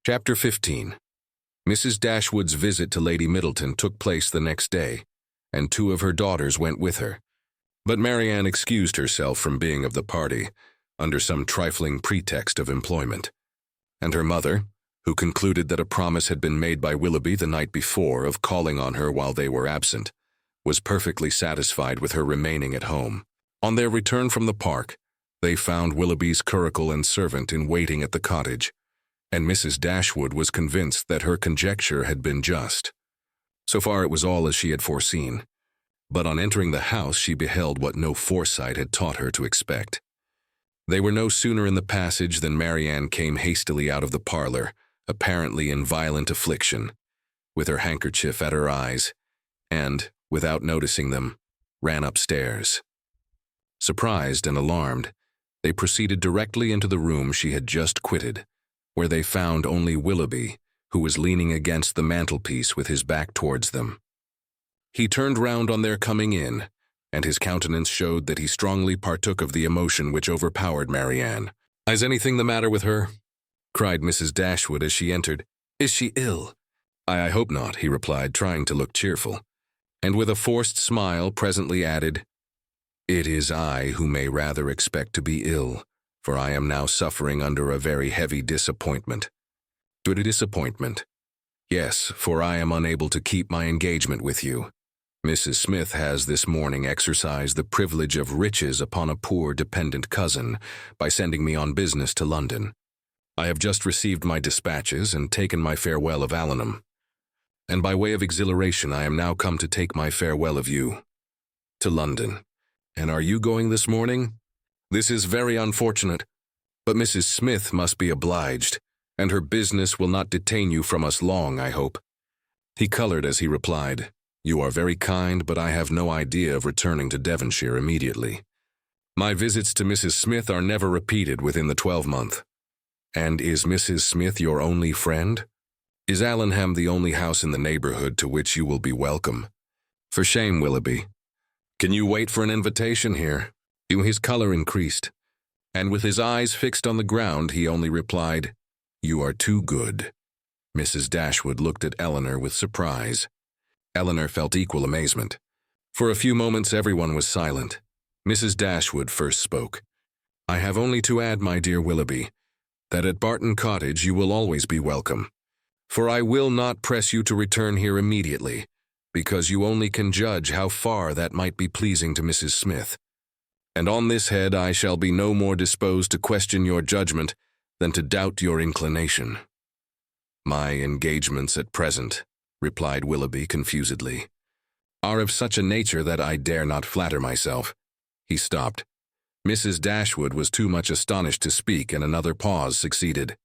Chapter 15. Mrs. Dashwood's visit to Lady Middleton took place the next day, and 2 of her daughters went with her. But Marianne excused herself from being of the party, under some trifling pretext of employment. And her mother, who concluded that a promise had been made by Willoughby the night before of calling on her while they were absent, was perfectly satisfied with her remaining at home. On their return from the park, they found Willoughby's curricle and servant in waiting at the cottage, and Mrs. Dashwood was convinced that her conjecture had been just. So far it was all as she had foreseen, but on entering the house she beheld what no foresight had taught her to expect. They were no sooner in the passage than Marianne came hastily out of the parlor, apparently in violent affliction, with her handkerchief at her eyes, and, without noticing them, ran upstairs. Surprised and alarmed, they proceeded directly into the room she had just quitted, where they found only Willoughby, who was leaning against the mantelpiece with his back towards them. He turned round on their coming in, and his countenance showed that he strongly partook of the emotion which overpowered Marianne. "Is anything the matter with her?" cried Mrs. Dashwood as she entered. "Is she ill?" I hope not," he replied, trying to look cheerful, and with a forced smile presently added, "It is I who may rather expect to be ill, for I am now suffering under a very heavy disappointment." "A disappointment?" "Yes, for I am unable to keep my engagement with you. Mrs. Smith has this morning exercised the privilege of riches upon a poor dependent cousin by sending me on business to London. I have just received my dispatches and taken my farewell of Allenham, and by way of exhilaration I am now come to take my farewell of you. To London. And are you going this morning? This is very unfortunate, but Mrs. Smith must be obliged, and her business will not detain you from us long, I hope." He colored as he replied, "You are very kind, but I have no idea of returning to Devonshire immediately. My visits to Mrs. Smith are never repeated within the 12-month. And is Mrs. Smith your only friend? Is Allenham the only house in the neighborhood to which you will be welcome? For shame, Willoughby. Can you wait for an invitation here?" His color increased, and with his eyes fixed on the ground, he only replied, "You are too good." Mrs. Dashwood looked at Eleanor with surprise. Eleanor felt equal amazement. For a few moments everyone was silent. Mrs. Dashwood first spoke. "I have only to add, my dear Willoughby, that at Barton Cottage you will always be welcome. For I will not press you to return here immediately, because you only can judge how far that might be pleasing to Mrs. Smith. And on this head I shall be no more disposed to question your judgment than to doubt your inclination." "My engagements at present," replied Willoughby confusedly, "are of such a nature that I dare not flatter myself." He stopped. Mrs. Dashwood was too much astonished to speak, and another pause succeeded.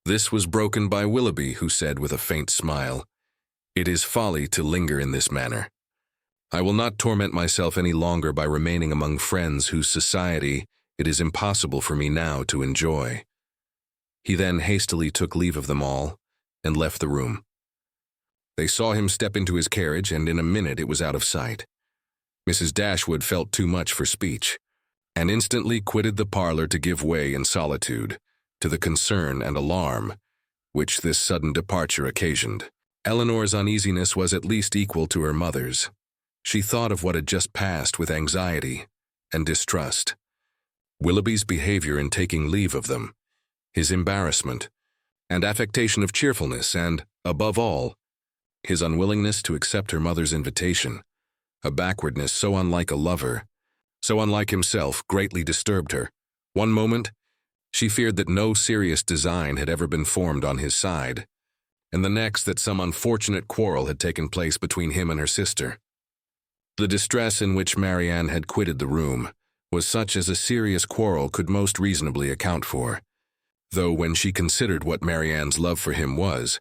This was broken by Willoughby, who said with a faint smile, "It is folly to linger in this manner. I will not torment myself any longer by remaining among friends whose society it is impossible for me now to enjoy." He then hastily took leave of them all and left the room. They saw him step into his carriage, and in a minute it was out of sight. Mrs. Dashwood felt too much for speech, and instantly quitted the parlor to give way in solitude to the concern and alarm which this sudden departure occasioned. Eleanor's uneasiness was at least equal to her mother's. She thought of what had just passed with anxiety and distrust. Willoughby's behavior in taking leave of them, his embarrassment, and affectation of cheerfulness, and, above all, his unwillingness to accept her mother's invitation, a backwardness so unlike a lover, so unlike himself, greatly disturbed her. One moment, she feared that no serious design had ever been formed on his side, and the next that some unfortunate quarrel had taken place between him and her sister. The distress in which Marianne had quitted the room was such as a serious quarrel could most reasonably account for, though when she considered what Marianne's love for him was,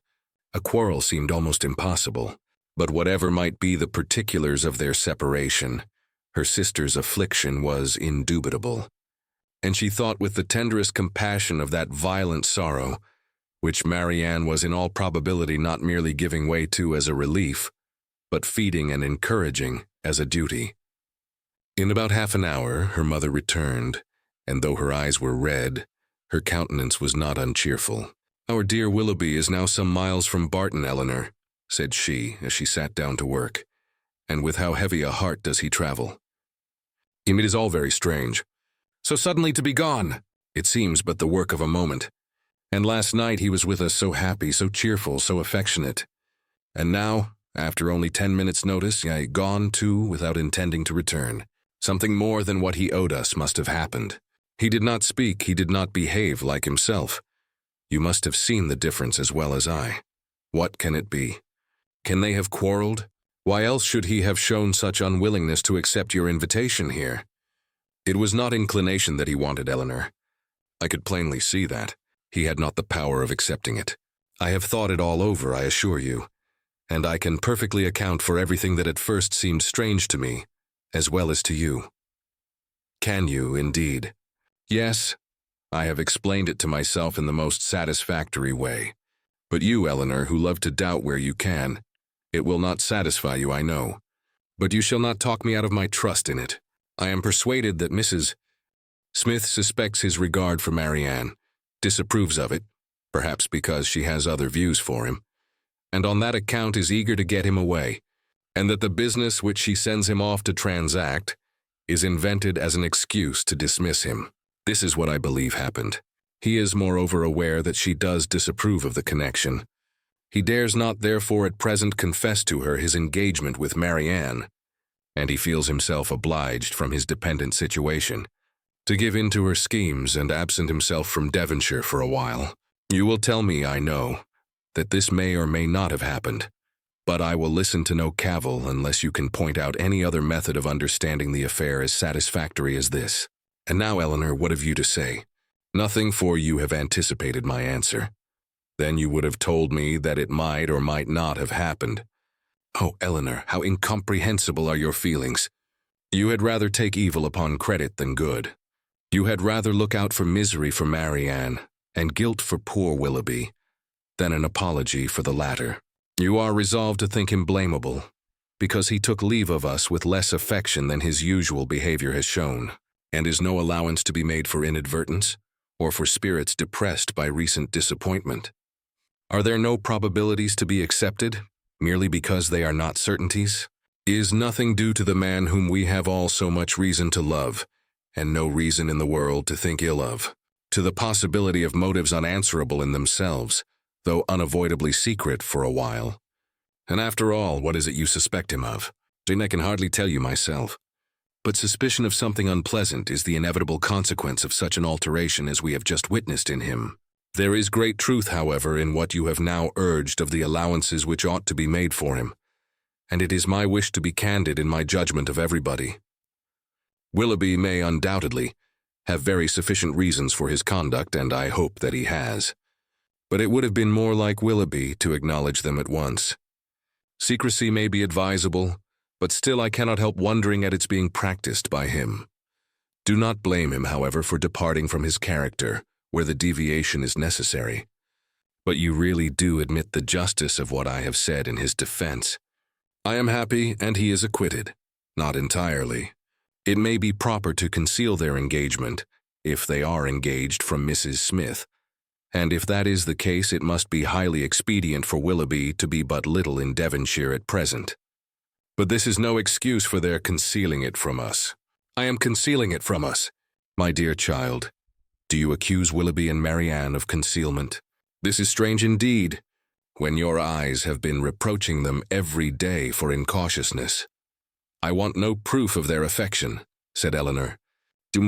a quarrel seemed almost impossible. But whatever might be the particulars of their separation, her sister's affliction was indubitable, and she thought with the tenderest compassion of that violent sorrow, which Marianne was in all probability not merely giving way to as a relief, but feeding and encouraging as a duty. In about half an hour her mother returned, and though her eyes were red, her countenance was not uncheerful. Our dear Willoughby is now some miles from Barton, Eleanor, said she as she sat down to work. And with how heavy a heart does he travel? It is all very strange. So suddenly to be gone! It seems but the work of a moment. And last night he was with us so happy, so cheerful, so affectionate. And now, after only 10 minutes' notice, gone too without intending to return. Something more than what he owed us must have happened. He did not speak, he did not behave like himself. You must have seen the difference as well as I. What can it be? Can they have quarreled? Why else should he have shown such unwillingness to accept your invitation here? It was not inclination that he wanted, Eleanor. I could plainly see that. He had not the power of accepting it. I have thought it all over, I assure you, and I can perfectly account for everything that at first seemed strange to me, as well as to you. Can you, indeed? Yes, I have explained it to myself in the most satisfactory way. But you, Eleanor, who love to doubt where you can, it will not satisfy you, I know. But you shall not talk me out of my trust in it. I am persuaded that Mrs. Smith suspects his regard for Marianne, disapproves of it, perhaps because she has other views for him, and on that account is eager to get him away, and that the business which she sends him off to transact is invented as an excuse to dismiss him. This is what I believe happened. He is moreover aware that she does disapprove of the connection. He dares not therefore at present confess to her his engagement with Marianne, and he feels himself obliged from his dependent situation to give in to her schemes and absent himself from Devonshire for a while. You will tell me, I know, that this may or may not have happened, but I will listen to no cavil unless you can point out any other method of understanding the affair as satisfactory as this. And now, Eleanor, what have you to say? Nothing, for you have anticipated my answer. Then you would have told me that it might or might not have happened. Oh, Eleanor, how incomprehensible are your feelings. You had rather take evil upon credit than good. You had rather look out for misery for Marianne and guilt for poor Willoughby than an apology for the latter. You are resolved to think him blamable, because he took leave of us with less affection than his usual behavior has shown, and is no allowance to be made for inadvertence, or for spirits depressed by recent disappointment. Are there no probabilities to be accepted, merely because they are not certainties? Is nothing due to the man whom we have all so much reason to love, and no reason in the world to think ill of, to the possibility of motives unanswerable in themselves, though unavoidably secret for a while? And after all, what is it you suspect him of? I can hardly tell you myself. But suspicion of something unpleasant is the inevitable consequence of such an alteration as we have just witnessed in him. There is great truth, however, in what you have now urged of the allowances which ought to be made for him, and it is my wish to be candid in my judgment of everybody. Willoughby may undoubtedly have very sufficient reasons for his conduct, and I hope that he has. But it would have been more like Willoughby to acknowledge them at once. Secrecy may be advisable, but still I cannot help wondering at its being practiced by him. Do not blame him, however, for departing from his character, where the deviation is necessary. But you really do admit the justice of what I have said in his defense. I am happy, and he is acquitted. Not entirely. It may be proper to conceal their engagement, if they are engaged from Mrs. Smith, and if that is the case, it must be highly expedient for Willoughby to be but little in Devonshire at present. But this is no excuse for their concealing it from us. I am concealing it from us. My dear child, do you accuse Willoughby and Marianne of concealment? This is strange indeed, when your eyes have been reproaching them every day for incautiousness. I want no proof of their affection, said Eleanor,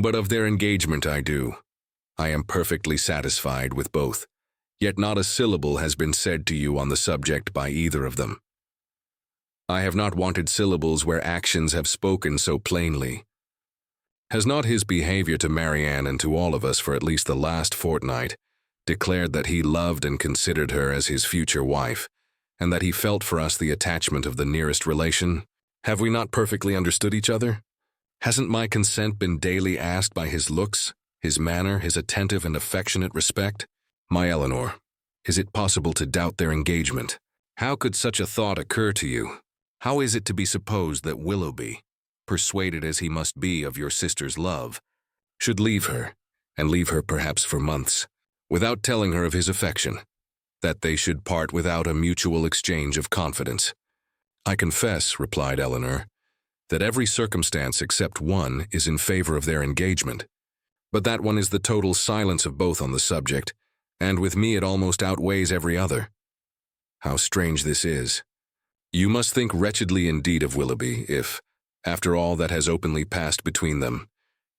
but of their engagement I do. I am perfectly satisfied with both, yet not a syllable has been said to you on the subject by either of them. I have not wanted syllables where actions have spoken so plainly. Has not his behavior to Marianne and to all of us for at least the last fortnight declared that he loved and considered her as his future wife, and that he felt for us the attachment of the nearest relation? Have we not perfectly understood each other? Hasn't my consent been daily asked by his looks, his manner, his attentive and affectionate respect? My Eleanor, is it possible to doubt their engagement? How could such a thought occur to you? How is it to be supposed that Willoughby, persuaded as he must be of your sister's love, should leave her, and leave her perhaps for months, without telling her of his affection? that they should part without a mutual exchange of confidence. "I confess," replied Eleanor, "that every circumstance except one is in favor of their engagement. But that one is the total silence of both on the subject, and with me it almost outweighs every other. How strange this is. You must think wretchedly indeed of Willoughby if, after all that has openly passed between them,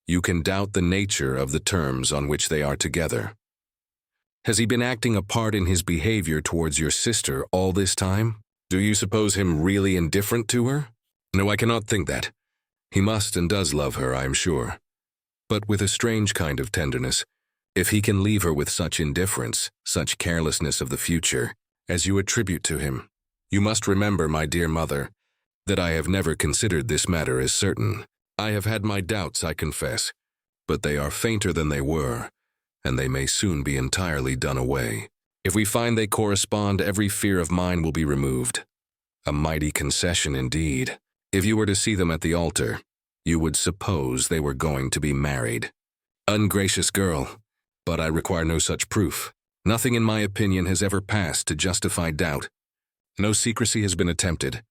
you can doubt the nature of the terms on which they are together. Has he been acting a part in his behavior towards your sister all this time? Do you suppose him really indifferent to her? No, I cannot think that. He must and does love her, I am sure. But with a strange kind of tenderness, if he can leave her with such indifference, such carelessness of the future, as you attribute to him. You must remember, my dear mother, that I have never considered this matter as certain. I have had my doubts, I confess, but they are fainter than they were, and they may soon be entirely done away. If we find they correspond, every fear of mine will be removed. A mighty concession indeed. If you were to see them at the altar, you would suppose they were going to be married. Ungracious girl, but I require no such proof. Nothing in my opinion has ever passed to justify doubt. No secrecy has been attempted.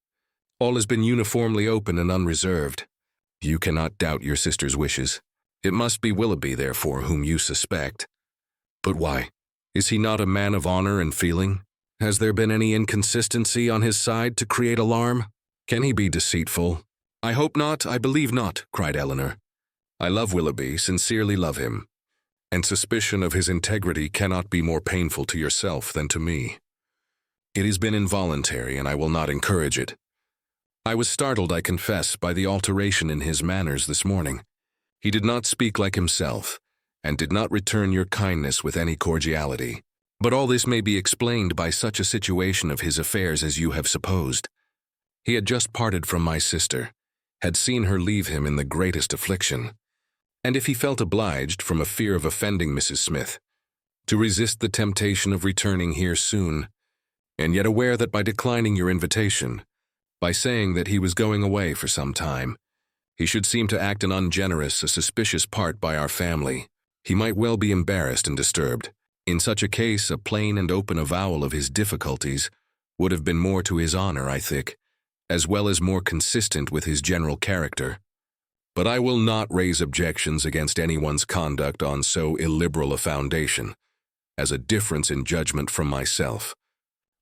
All has been uniformly open and unreserved. You cannot doubt your sister's wishes. It must be Willoughby, therefore, whom you suspect. But why? Is he not a man of honor and feeling? Has there been any inconsistency on his side to create alarm? Can he be deceitful? I hope not, I believe not, cried Eleanor. I love Willoughby, sincerely love him, and suspicion of his integrity cannot be more painful to yourself than to me. It has been involuntary, and I will not encourage it. I was startled, I confess, by the alteration in his manners this morning. He did not speak like himself, and did not return your kindness with any cordiality. But all this may be explained by such a situation of his affairs as you have supposed. He had just parted from my sister, had seen her leave him in the greatest affliction, and if he felt obliged, from a fear of offending Mrs. Smith, to resist the temptation of returning here soon, and yet aware that by declining your invitation, by saying that he was going away for some time, he should seem to act an ungenerous, a suspicious part by our family, he might well be embarrassed and disturbed. In such a case, a plain and open avowal of his difficulties would have been more to his honor, I think, as well as more consistent with his general character. But I will not raise objections against anyone's conduct on so illiberal a foundation as a difference in judgment from myself,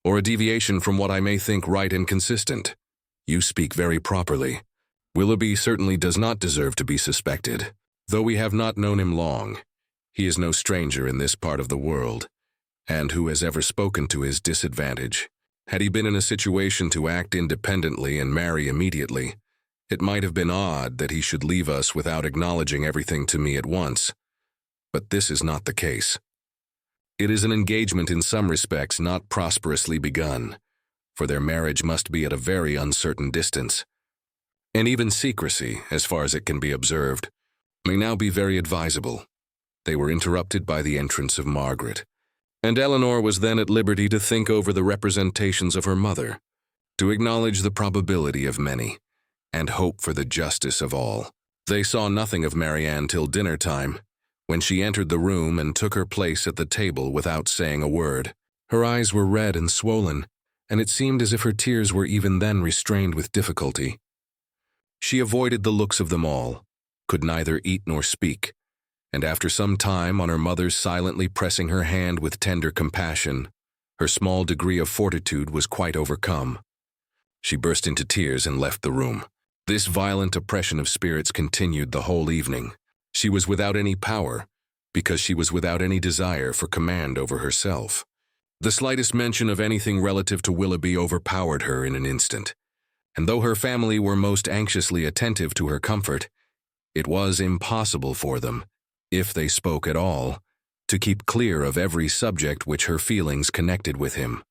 or a deviation from what I may think right and consistent. You speak very properly. Willoughby certainly does not deserve to be suspected. Though we have not known him long, he is no stranger in this part of the world, and who has ever spoken to his disadvantage? Had he been in a situation to act independently and marry immediately, it might have been odd that he should leave us without acknowledging everything to me at once. But this is not the case. It is an engagement in some respects not prosperously begun, for their marriage must be at a very uncertain distance. And even secrecy, as far as it can be observed, may now be very advisable. They were interrupted by the entrance of Margaret, and Eleanor was then at liberty to think over the representations of her mother, to acknowledge the probability of many, and hope for the justice of all. They saw nothing of Marianne till dinner time, when she entered the room and took her place at the table without saying a word. Her eyes were red and swollen, and it seemed as if her tears were even then restrained with difficulty. She avoided the looks of them all, could neither eat nor speak, and after some time, on her mother's silently pressing her hand with tender compassion, her small degree of fortitude was quite overcome. She burst into tears and left the room. This violent oppression of spirits continued the whole evening. She was without any power, because she was without any desire for command over herself. The slightest mention of anything relative to Willoughby overpowered her in an instant, and though her family were most anxiously attentive to her comfort, it was impossible for them, if they spoke at all, to keep clear of every subject which her feelings connected with him.